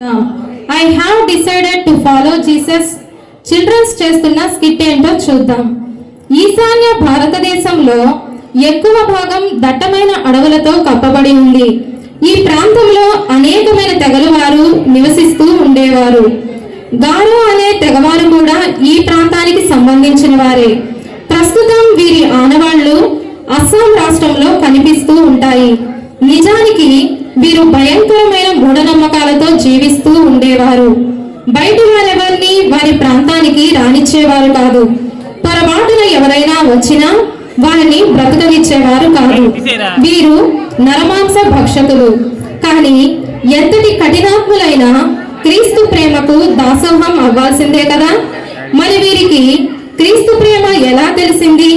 I have decided to follow Jesus. Childrens చేస్తున్న skit ఏంటో చూద్దాం. ఈశాన్య భారతదేశంలో ఎక్కువ భాగం దట్టమైన అడవులతో కప్పబడి ఉంది. ఈ ప్రాంతంలో అనేకమైన తెగల వారు నివసిస్తూ ఉండేవారు. గారో అనే తెగవారు కూడా ఈ ప్రాంతానికి సంబంధించిన వారే. ప్రస్తుతం వీరి ఆనవాళ్లు అస్సాం రాష్ట్రంలో కనిపిస్తూ ఉంటాయి. నిజానికి వీరు భయంకరమైన మూఢనమ్మకాలతో జీవిస్తూ ఉండేవారు. బయటి వారెవరిని వారి ప్రాంతానికి రానిచ్చేవారు కాదు. పొరపాటున ఎవరైనా వచ్చినా వారిని బ్రతకనిచ్చేవారు కాదు. వీరు నరమాంస భక్షకులు. కానీ ఎంతటి కఠినాత్ములైనా క్రీస్తు ప్రేమకు దాసోహం అవ్వాల్సిందే కదా. మరి వీరికి క్రీస్తు ప్రేమ ఎలా తెలిసింది?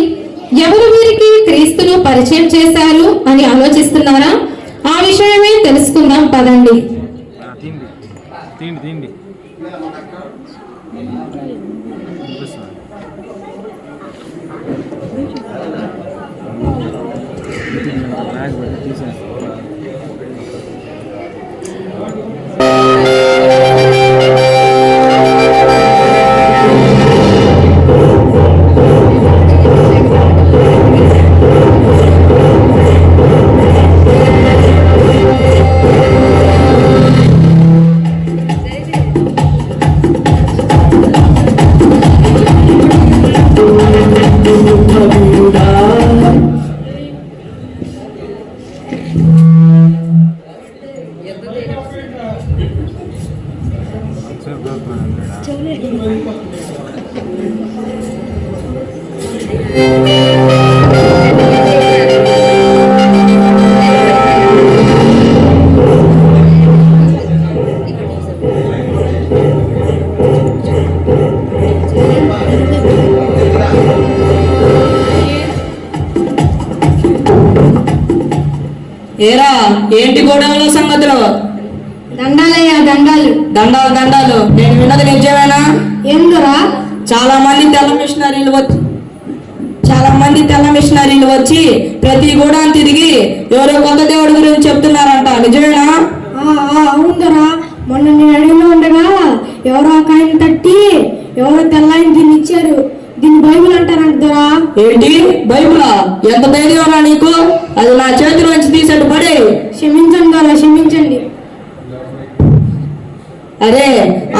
ఎవరు వీరికి క్రీస్తును పరిచయం చేశారు అని ఆలోచిస్తున్నారా? ఆ విషయమే తెలుసుకుందాం పదండి. ఏరా ఏంటి గోడౌన్లో సంగతులు? దండాలయ్యా దండాలు. దండాలు దండాలు. నేను విన్నది నిజమేనా? ఎందురా? చాలా మంది తెల్ల మిషనరీలు వచ్చి ప్రతి గోడాన్ని తిరిగి ఎవరో కొత్త దేవుడి గురించి చెప్తున్నారంట. నిజమేనా? అవునరా. మొన్న నేను అడవిలో ఉండగా ఎవరో ఒక ఆయన తట్టి ఎవరో తెల్లాయన దీన్ని ఇచ్చారు. దీన్ని బైబుల్ అంటారంటారా? ఏంటి బైబులా? ఎంత ధైర్యం నీకు? అది నా చేతిలోంచి తీసేట్టు పడే. క్షమించండి దొరా, క్షమించండి. అరే,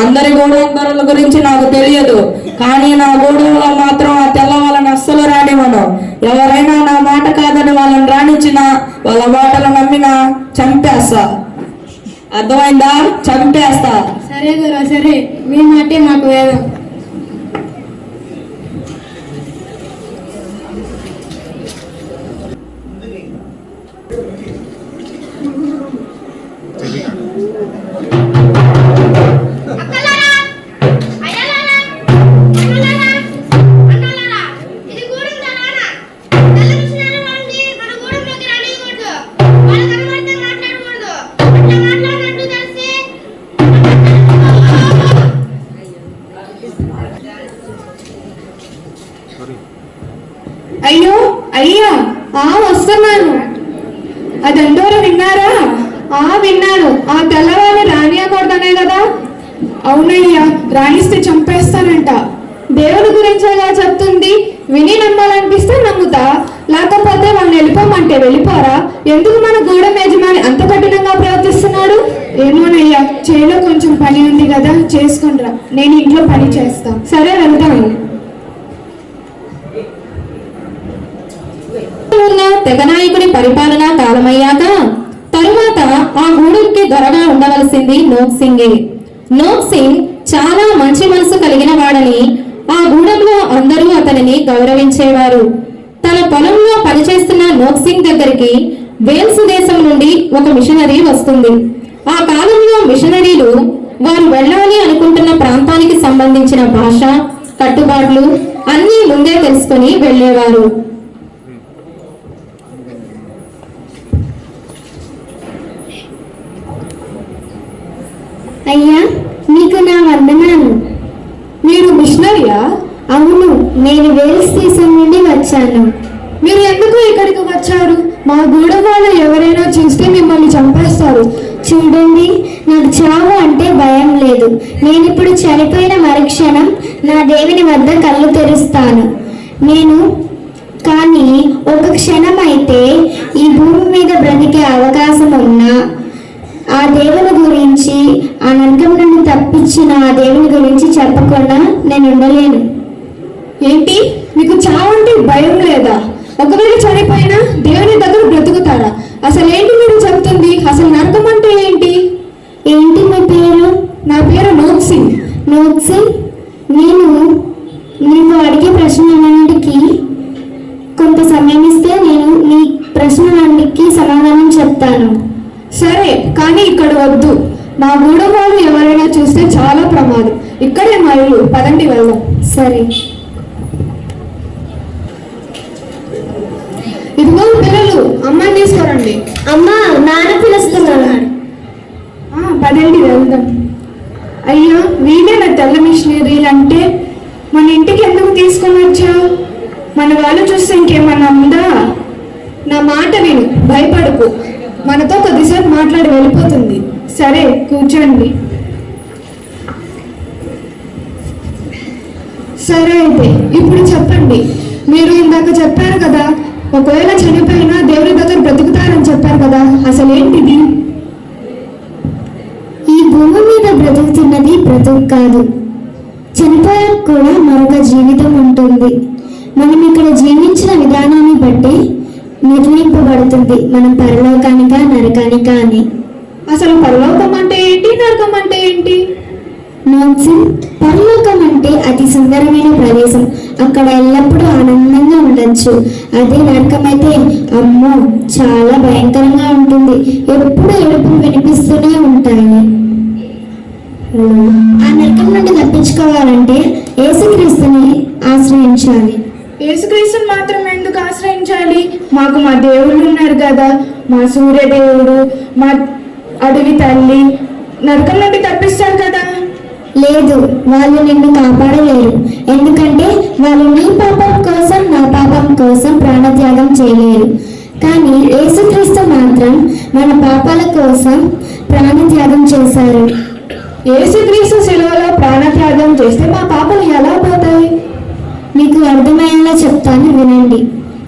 అందరి గోడల గురించి నాకు తెలియదు, కానీ నా గోడలో మాత్రం ఆ తెల్ల వాళ్ళని అస్సలు రానివ్వను. ఎవరైనా నా మాట కాదని వాళ్ళని రానిచ్చినా వాళ్ళ మాటలు నమ్మినా చంపేస్తా. అర్థమైందా? చంపేస్తా. సరే దొరా, సరే. మీ మాటే మాకు వేదం. అయ్యో అయ్యా, వస్తున్నాను. అదందరూ విన్నారా? విన్నాను. ఆ తెల్లవాళ్ళు రానియకూడదనే కదా? అవునయ్యా, రాణిస్తే చంపేస్తానంట. దేవుడి గురించి ఎలా చెప్తుంది? విని నమ్మాలనిపిస్తే నమ్ముతా, లేకపోతే వాళ్ళని వెళ్ళిపోమంటే వెళ్ళిపోరా? ఎందుకు మన గూడెం యజమాని అంత కఠినంగా ప్రవర్తిస్తున్నాడు? ఏమోనయ్యా, చేలో కొంచెం పని ఉంది కదా, చేసుకుంటా. నేను ఇంట్లో పని చేస్తా. సరే, వెళ్తాను. తెగనాయకుడి పరిపాలనా కాలమయ్యాక తరువాత ఆ గూడెంకి దొరగా ఉండవలసింది నోక్ సింగే. నోక్ సింగ్ చాలా మంచి మనసు కలిగిన వాడని ఆ గూడెంలో అందరూ అతనిని గౌరవించేవారు. తన పొలంలో పనిచేస్తున్న నోక్ సింగ్ దగ్గరికి వేల్స్ దేశం నుండి ఒక మిషనరీ వస్తుంది. ఆ కాలంలో మిషనరీలు వారు వెళ్ళాలి అనుకుంటున్న ప్రాంతానికి సంబంధించిన భాష, కట్టుబాట్లు అన్నీ ముందే తెలుసుకొని వెళ్ళేవారు. అయ్యా, నీకు నా వందనాలు. మీరు మిషనరీయా? అవును, నేను వేల్స్ దేశం నుండి వచ్చాను. మీరు ఎందుకు ఇక్కడికి వచ్చారు? మా గూడెం వాళ్ళు ఎవరైనా చూస్తే మిమ్మల్ని చంపేస్తారు. చూడండి, నాకు చావు అంటే భయం లేదు. నేను ఇప్పుడు చనిపోయిన మరుక్షణం నా దేవుని వద్ద కళ్ళు తెరుస్తాను. కానీ ఒక క్షణం అయితే ఈ భూమి మీద బ్రతికే అవకాశం ఉన్నా ఆ దేవుని గురించి, ఆ నరకం నుండి తప్పించిన ఆ దేవుని గురించి చెప్పకుండా నేను ఉండలేను. ఏంటి, మీకు చావంటే భయం లేదా? ఒకవేళ చనిపోయినా దేవుని దగ్గర బ్రతుకుతారా? అసలు ఏంటి మీరు చెప్తుంది? అసలు నరకం అంటే ఏంటి? ఏంటి మీ పేరు? నా పేరు నోక్ సింగ్. నోక్ సింగ్, నేను నీకు అడిగే ప్రశ్నలన్నిటికీ కొంత సమయం ఇస్తే నేను నీ ప్రశ్నలన్నిటికీ సమాధానం చెప్తాను. సరే, కానీ ఇక్కడ వద్దు. మా గూడెం వాళ్ళు ఎవరైనా చూస్తే చాలా ప్రమాదం. ఇక్కడే మా ఇల్లు, పదండి వెళ్దాం. సరే. ఇదిగో పిల్లలు, అమ్మని తీసుకురండి. అమ్మా, నాన్న పిలుస్తున్నాను. పదండి వెళ్దాం. అయ్యా, వీడే నా తెల్ల మిషనరీలు అంటే మన ఇంటికి ఎందుకు తీసుకొని వచ్చావు? మన వాళ్ళు చూస్తే ఇంకేమన్నా ఉందా? నా మాట విను, భయపడకు. మనతో కొద్దిసేపు మాట్లాడి వెళ్ళిపోతుంది. సరే, కూర్చోండి. సరే అయితే ఇప్పుడు చెప్పండి. మీరు ఇందాక చెప్పారు కదా, ఒకవేళ చనిపోయినా దేవుడి దగ్గర బ్రతుకుతారని చెప్పారు కదా, అసలు ఏంటిది? ఈ భూమి మీద బ్రతుకుతున్నది బ్రతుకు కాదు, చనిపోయాక కూడా మరొక జీవితం ఉంటుంది. మనం ఇక్కడ జీవించిన విధానాన్ని బట్టి నిర్ణయింపబడుతుంది మనం పరలోకానికా నరకానికా అని. అసలు పరలోకం అంటే ఏంటి, నరకం అంటే ఏంటి? పరలోకం అంటే అతి సుందరమైన ప్రదేశం, అక్కడ ఎల్లప్పుడూ ఆనందంగా ఉండొచ్చు. అదే నరకం అయితే అమ్మో చాలా భయంకరంగా ఉంటుంది, ఎప్పుడు ఏడుపులు వినిపిస్తూనే ఉంటాయి. ఆ నరకం నుండి తప్పించుకోవాలంటే యేసుక్రీస్తుని ఆశ్రయించాలి. యేసుక్రీస్తుని మాత్రం ఎందుకు ఆశ్రయించాలి? మాకు మా దేవుళ్ళు ఉన్నారు కదా, మా సూర్యదేవుడు, మా అడవి తల్లి నరకం నుండి తప్పిస్తారు కదా. లేదు, వాళ్ళు నిన్ను కాపాడలేరు. ఎందుకంటే వాళ్ళు నీ పాపం కోసం నా పాపం కోసం ప్రాణత్యాగం చేయలేరు. కానీ యేసుక్రీస్తు మాత్రం మన పాపాల కోసం ప్రాణత్యాగం చేశారు. యేసుక్రీస్తు శిలువలో ప్రాణత్యాగం చేస్తే మా పాపాలు ఎలా పోతాయి? మీకు అర్థమయ్యేలా చెప్తాను, వినండి.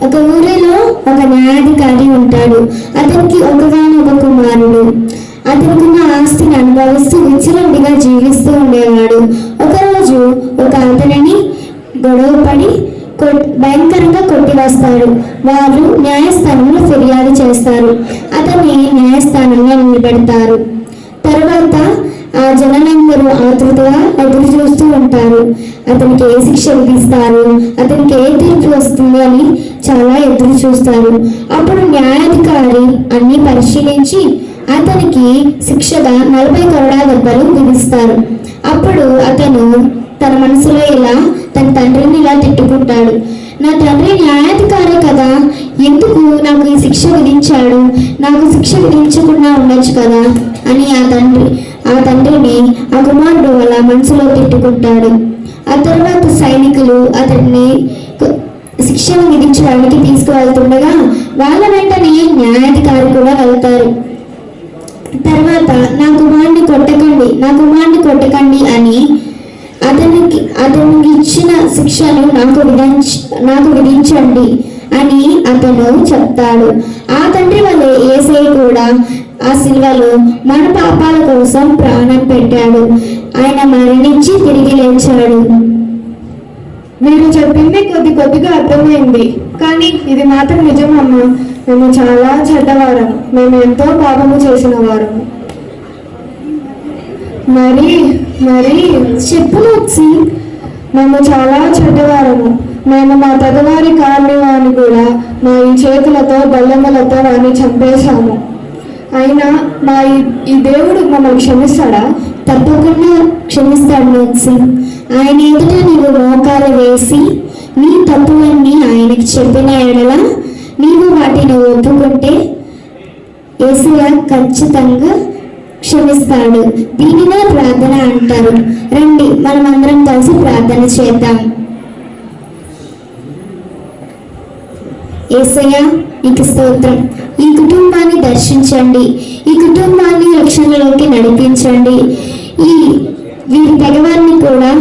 ఒక ఊరిలో ఒక న్యాయాధికారి ఉంటాడు. అతనికి ఒకగానొక కుమారుడు. అతనికున్న ఆస్తిని అనుభవిస్తూ విచ్చలవిడిగా జీవిస్తూ ఉండేవాడు. ఒకరోజు ఒక అతనిని గొడవపడి భయంకరంగా కొట్టి వస్తాడు. వారు న్యాయస్థానంలో ఫిర్యాదు చేస్తారు. అతన్ని న్యాయస్థానంలో నిలబెడతారు. తర్వాత ఆ జనులందరూ ఆతృతగా ఎదురు చూస్తూ ఉంటారు. అతనికి ఏ శిక్ష విధిస్తారు, అతనికి ఏ తీర్పు వస్తుంది అని చాలా ఎదురు చూస్తారు. అప్పుడు న్యాయాధికారి అన్ని పరిశీలించి అతనికి శిక్షగా 40 కొరడా దెబ్బలు విధిస్తారు. అప్పుడు అతను తన మనసులో ఇలా తన తండ్రిని ఇలా తిట్టుకుంటాడు, నా తండ్రి న్యాయాధికారే కదా, ఎందుకు నాకు ఈ శిక్ష విధించాడు? నాకు శిక్ష విధించకుండా ఉండొచ్చు కదా అని ఆ తండ్రిని ఆ కుమారుడు అలా మనసులో తిట్టుకుంటాడు. ఆ తర్వాత సైనికులు అతన్ని శిక్షను విధించడానికి తీసుకువెళ్తుండగా వాళ్ళ వెంటనే న్యాయాధికారి కూడా వెళ్తారు. తర్వాత నా కుమారుని కొట్టకండి అని అతనికి ఇచ్చిన శిక్షను నాకు విధించండి అని అతను చెప్తాడు. ఆ తండ్రి వల్లే యేసయ్య కూడా ఆ శిలువలో మన పాపాల కోసం ప్రాణం పెట్టాడు. ఆయన మరణించి తిరిగి లేచాడు. మీరు చెప్పింది కొద్దిగా అర్థమైంది, కానీ ఇది మాత్రం నిజమమ్మా. మేము చాలా చెడ్డవారం, మేము ఎంతో పాపము చేసిన వారము. మరి చెప్పు వచ్చి. మేము చాలా చెడ్డవారము. మేము మా పెద్దవారి కారణి వారిని కూడా మా ఈ చేతులతో బల్లెమ్మలతో వారిని చంపేశాము. అయినా మా ఈ దేవుడు మమ్మల్ని క్షమిస్తాడా? తప్పకుండా క్షమిస్తాడు నోక్సి. ఆయన ఎదుట నీవు మోకాలు వేసి నీ తప్పులన్నీ ఆయనకి చెప్పిన ఎడల నీవు వాటిని ఒప్పుకుంటే యేసయ్య ఖచ్చితంగా క్షమిస్తాడు. దీనినే ప్రార్థన అంటారు. రండి, మనం అందరం కలిసి ప్రార్థన చేద్దాం. యేసయ్య నీకు స్తోత్రం. ఈ కుటుంబాన్ని దర్శించండి, ఈ కుటుంబాన్ని రక్షణలోకి నడిపించండి, వీరి భగవాన్ని కూడా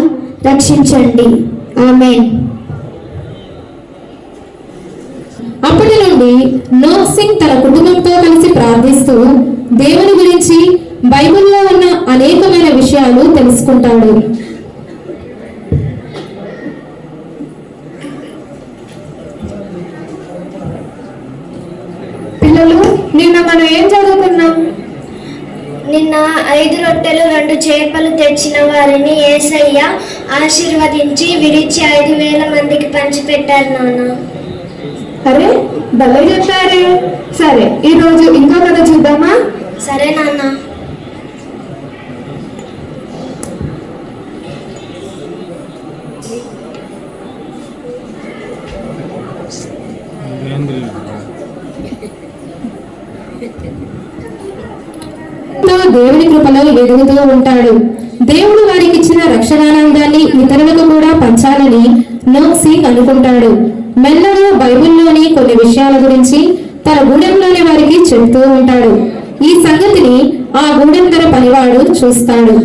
రక్షించండి. ఆమేన్. అప్పటి నుండి నోక్ సింగ్ తన కుటుంబంతో కలిసి ప్రార్థిస్తూ దేవుని గురించి, బైబిల్లో ఉన్న అనేకమైన విషయాలు తెలుసుకుంటాడు. పిల్లలు, నిన్న మనం ఏం చదువుకున్నాం? నిన్న 5 రొట్టెలు 2 చేపలు తెచ్చిన వారిని యేసయ్య ఆశీర్వదించి విరిచి 5,000 మందికి పంచిపెట్టారు నాన్న. అరే భలే చెప్పారే. సరే, ఈరోజు ఇంకో కథ చూద్దామా? సరే నాన్న. దేవుని కృపలో ఎదుగుతూ ఉంటాడు. దేవుడు వారికి ఇచ్చిన రక్షణానందాన్ని ఇతరులకు కూడా పంచాలని నోక్ సింగ్ అనుకుంటాడు. మెల్లగా బైబిల్లోని కొన్ని విషయాల గురించి తన గూడెంలోని వారికి చెబుతూ ఉంటాడు. ఈ సంగతిని ఆ గూడెం ధర పనివాడు చూస్తాడు.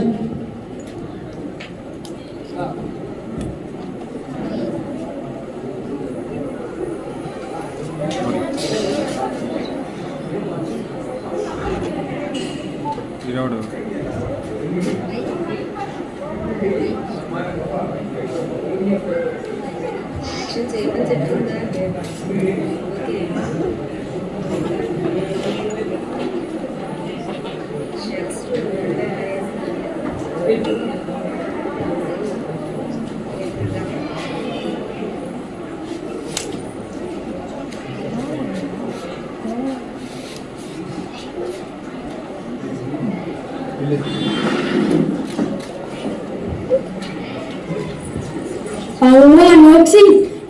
అవునా నోక్సి,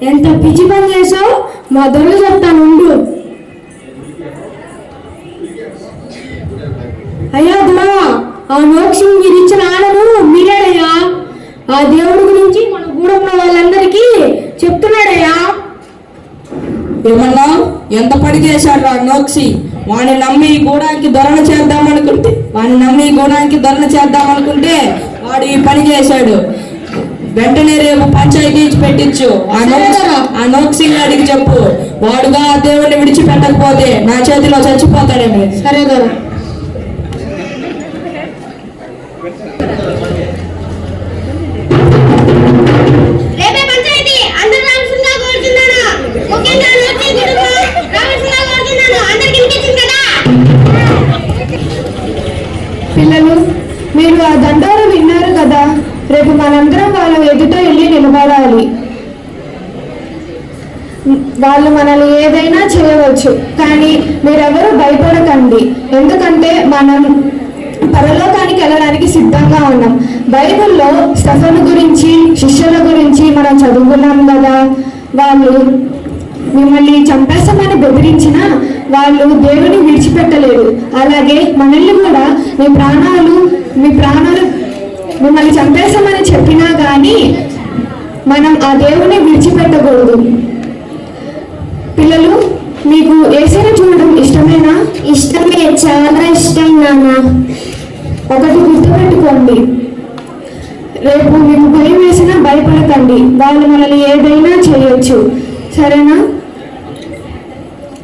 ఎంత పిచ్చి పని చేసావు? మొదలు చెప్తాను ఉండు. అయ్యా దేవా, ఆ నోక్సి మీరు ఇచ్చిన ఆడను మీరేడయ్యా. ఆ దేవుడి గురించి మన గూడెంలో వాళ్ళందరికీ చెప్తున్నాడయ్యా. ఏమన్నా ఎంత పని చేశాడు ఆ నోక్సి? వాడిని నమ్మి గూడానికి ధరణ చేద్దామనుకుంటే వాడు ఈ పని చేశాడు. వెంటనే రేపు పంచాయతీ పెట్టించు. ఆ నోక్ సింగ్ గారికి చెప్పు, వాడుగా ఆ దేవుడిని విడిచిపెట్టకపోతే నా చేతిలో చచ్చిపోతాడేమి. సరే కదా. పిల్లలు, మీరు ఆ దండోర విన్నారు కదా. రేపు మనందరం వాళ్ళ ఎదుట వెళ్ళి నిలబడాలి. వాళ్ళు మనల్ని ఏదైనా చేయవచ్చు, కానీ మీరెవరూ భయపడకండి. ఎందుకంటే మనం పరలోకానికి వెళ్ళడానికి సిద్ధంగా ఉన్నాం. బైబిల్లో స్టెఫను గురించి, శిష్యుల గురించి మనం చదువుకున్నాం కదా. వాళ్ళు మిమ్మల్ని చంపేస్తామని బెదిరించినా వాళ్ళు దేవుని విడిచిపెట్టలేరు. అలాగే మనల్ని కూడా మీ ప్రాణాలు మిమ్మల్ని చంపేస్తామని చెప్పినా కానీ మనం ఆ దేవుని విడిచిపెట్టకూడదు. పిల్లలు, మీకు యేసుని చూడడం ఇష్టమేనా? ఇష్టమే, చాలా ఇష్టం నాన్న. ఒకటి గుర్తుపెట్టుకోండి, రేపు మీకు భయం వేసినా భయపడకండి. వాళ్ళు మనల్ని ఏదైనా చేయొచ్చు, సరేనా?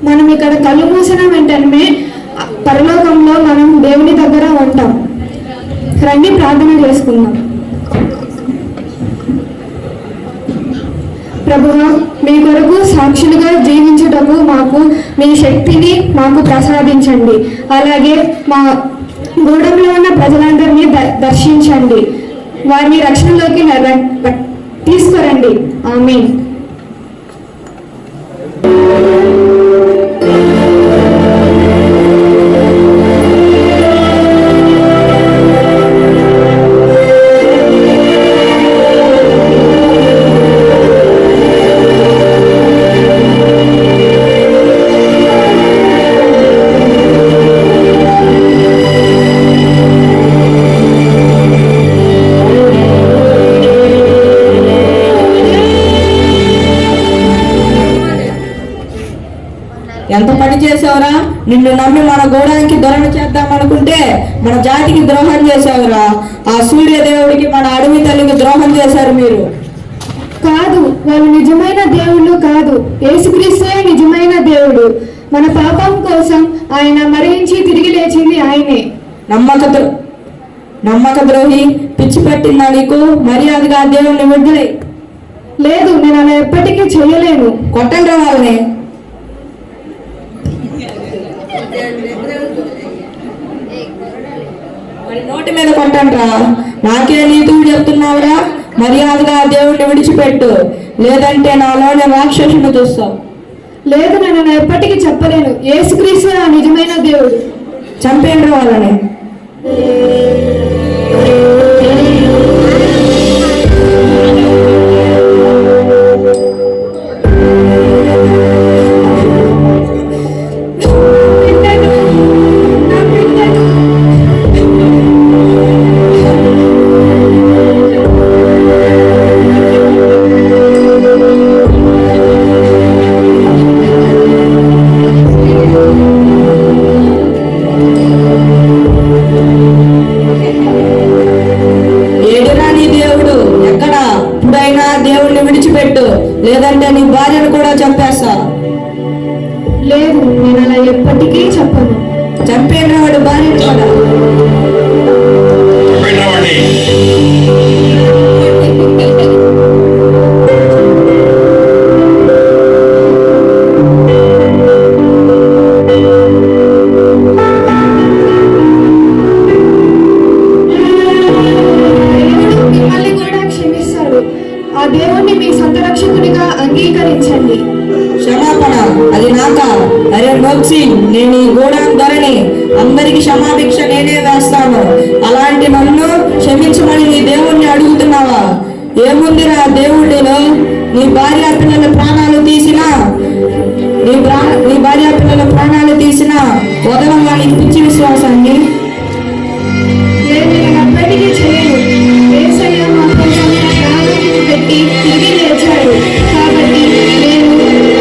మనం ఇక్కడ కళ్ళు మూసిన వెంటనే పరలోకంలో మనం దేవుని దగ్గర ఉంటాం. రండి ప్రార్థన చేసుకుందాం. ప్రభువా, మీ కొరకు సాక్షులుగా జీవించుటకు మీ శక్తిని మాకు ప్రసాదించండి. అలాగే మా గూడెంలో ఉన్న ప్రజలందరినీ దర్శించండి. వారిని రక్షణలోకి తీసుకురండి. ఆమేన్. పని చేసావురా. నిన్ను నమ్మి మన గోడానికి దొరణ చేద్దాం అనుకుంటే మన జాతికి ద్రోహం చేసావురా. ఆ సూర్యదేవుడికి మన అడవి తల్లికి ద్రోహం చేశారు మీరు. కాదు, వాళ్ళు నిజమైన దేవుళ్ళు కాదు. యేసుక్రీస్తుయే నిజమైన దేవుడు. మన పాపం కోసం ఆయన మరణించి తిరిగి లేచింది ఆయనే. నమ్మక ద్రోహి, పిచ్చి పట్టిందా నీకు? మర్యాదగా దేవుణ్ణి విడుదలై. లేదు, నేను అలా ఎప్పటికీ చేయలేను. కొట్టండి రా వాళ్ళని. మరి నోటి మీద కొట్టండ్రా. నాకే నీతులు చెప్తున్నావురా. మర్యాదగా దేవుణ్ణి విడిచిపెట్టు, లేదంటే నాలోని రాక్షసుని చూస్తావు. లేదు, నేను అలా ఎప్పటికీ చెప్పలేను. యేసుక్రీస్తు ఆ నిజమైన దేవుడు. చంపేంద్ర వాళ్ళని. లేదంటే నీ భార్యను కూడా చంపేస్తా. లేదు, నేను అలా ఎప్పటికీ చెప్పను. చంపేంద్ర వాడు భార్యను కూడా. ఆ దేవుణ్ణి మీ సొంత రక్షకునిగా అంగీకరించండి. క్షమాపణ అది నాక? అరే నోక్సి, నేను ఈ గోడాం ధరని అందరికి క్షమాభిక్ష నేనే వేస్తాను. అలాంటి నన్ను క్షమించమని నీ దేవుణ్ణి అడుగుతున్నావా? ఏముందిరా దేవుడిలో? నీ భార్య పిల్లల ప్రాణాలు తీసినా వదలవా నీ పిచ్చి విశ్వాసాన్ని? పెట్టి తిరిగి లేచాడు కాబట్టి నేను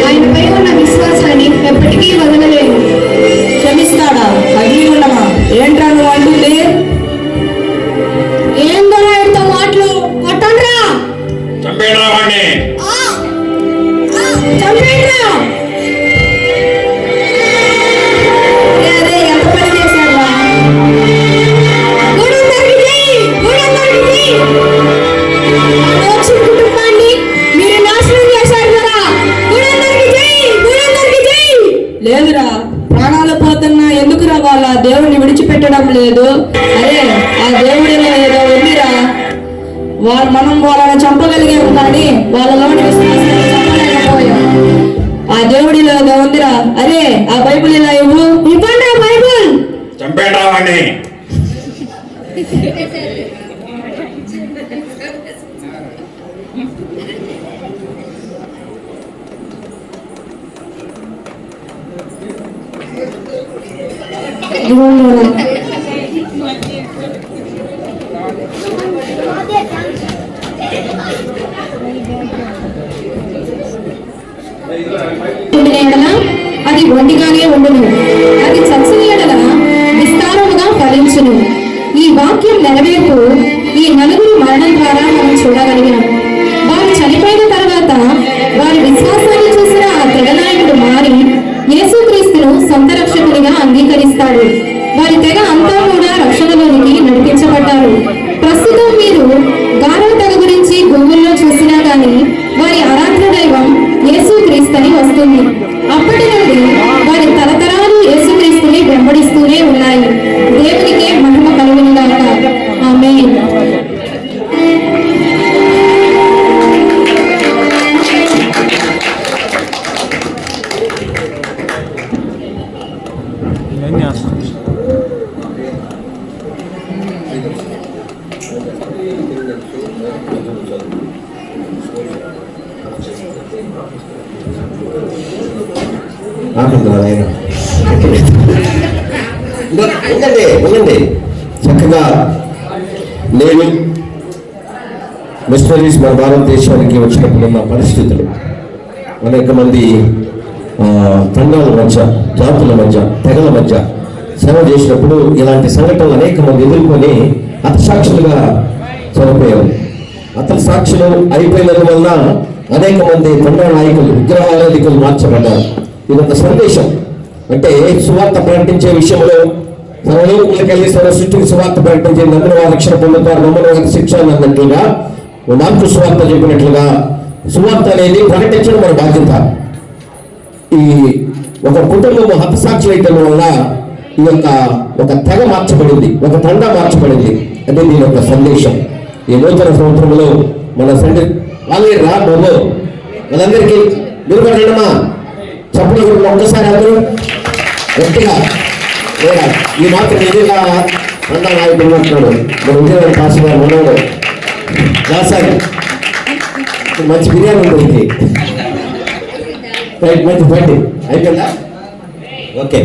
ఆయనపై ఉన్న విశ్వాసాన్ని ఎప్పటికీ వదలలేను. క్షమిస్తాడా? అది ఉండమా? ఏంట్రా నువ్వు అంటుంది? ఏం దొరతో మాటలు? కొట్టండ్రా. చంపేనా వాడిని. చంపేండ్రా. ఎంత పని చేశారా? కుటుంబాన్ని మీరు నాశనం చేశారు కదా. లేదురా, ప్రాణాలు పోతున్నా ఎందుకురా వాళ్ళ దేవుడిని విడిచిపెట్టడం లేదు? అరే ఆ దేవుడిలో ఏదో ఉందిరా. మనం వాళ్ళని చంపగలిగాము కానీ వాళ్ళలోని విశ్వాసాన్ని చంపలేకపోయాం. ఆ దేవుడిలో ఏదో ఉందిరా. అరే ఆ బైబిల్ ఇలా ఇవ్వు. ఇవ్వండి ఆ బైబిల్. చంపేనా వాడిని. అది ఒంటిగానే ఉండును, అది చచ్చిన ఎడల విస్తారముగా ఫలించును. ఈ వాక్యం నెరవేర్పు ఈ నలుగురు మరణం ద్వారా మనం చూడగలిగాం. వారు చనిపోయిన తర్వాత వారి విశ్వాసాన్ని చూసిన ఆ తెగనాయకుడు మారి యేసుక్రీస్తును సొంత రక్షకునిగా అంగీకరిస్తాడు. వారి తెగ అంతా కూడా రక్షణలోనికి నడిపించబడ్డారు. ప్రస్తుతం మీరు గారో తెగ గురించి గూగుల్లో చూసినా గానీ వారి ఆరాధ్య దైవం యేసుక్రీస్తుని వస్తుంది. అప్పటి నుండి వారి తరతరాలు యేసుక్రీస్తుని వెంబడిస్తూనే ఉన్నాయి. దేవునికే మహిమ కలుగునుగాక. ఆమేన్. ఉండండి. చక్కగా నేను మిషనరీస్ మన భారతదేశానికి వచ్చినప్పుడు ఉన్న పరిస్థితులు, అనేక మంది తండాల మధ్య, జాతుల మధ్య, తెగల మధ్య సేవ చేసినప్పుడు ఇలాంటి సంఘటనలు అనేక మంది ఎదుర్కొని హతసాక్షులుగా చనిపోయారు. హతసాక్షులు అయిపోయినందువల్ల అనేక మంది తండా నాయకులు, విగ్రహారాధికులు మార్చబడ్డారు. ఇదొక సందేశం. అంటే సువార్త ప్రకటించే విషయంలో సర్వలోకులకు వెళ్ళి సర్వ సృష్టికి సువార్త ప్రకటించే నమ్మిన వారు రక్షణ పొందుతారు, నమ్మిన వారికి శిక్ష అన్నట్లుగా మార్కు సువార్త చెప్పినట్లుగా సువార్త అనేది ప్రకటించడం మన బాధ్యత. ఈ ఒక కుటుంబం హతసాక్షి వేయటం వల్ల ఈ యొక్క ఒక తెగ మార్చబడింది, ఒక తండా మార్చబడింది. అంటే దీని యొక్క సందేశం. ఈ నూతన సంవత్సరంలో మన సండే వాళ్ళే రా బాబు వాళ్ళందరికీ నిలబడమ్మా చప్పుడు ఒక్కసారి అందరూ గట్టిగా లేదా ఈ మాత్రం ఎదురుగా తండా నాయకుడు మాట్లాడు మన విజయవాడ పాస్ గారు మనోడు రాసారి మంచి బిర్యానీ ఉంది, మంచి బండి అయిపోయిందా? ఓకే.